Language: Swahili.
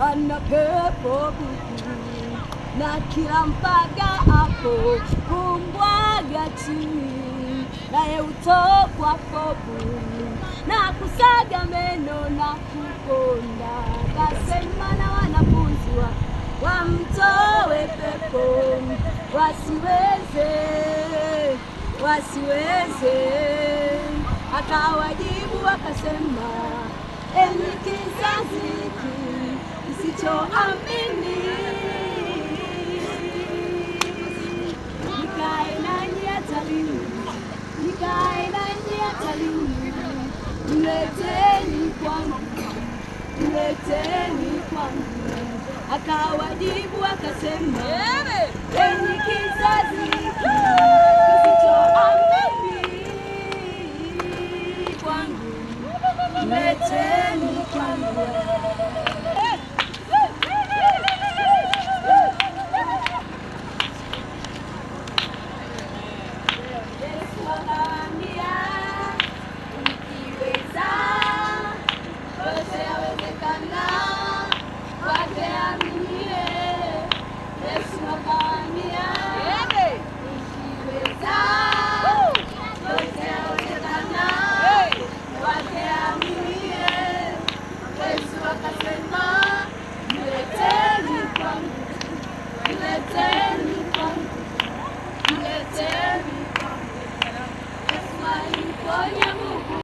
Ana pepo na kila mpaga hapo kumbwaga chini, naye utokwa popu na kusaga meno na kukonda. Kasema na wanafunzi wamtoe pepo wasiweze. Akawajibu akasema, enyi kizazi hiki kisichoamini, nikae nanyi hata lini? Mleteni kwangu. Akawajibu akasema, enyi kizazi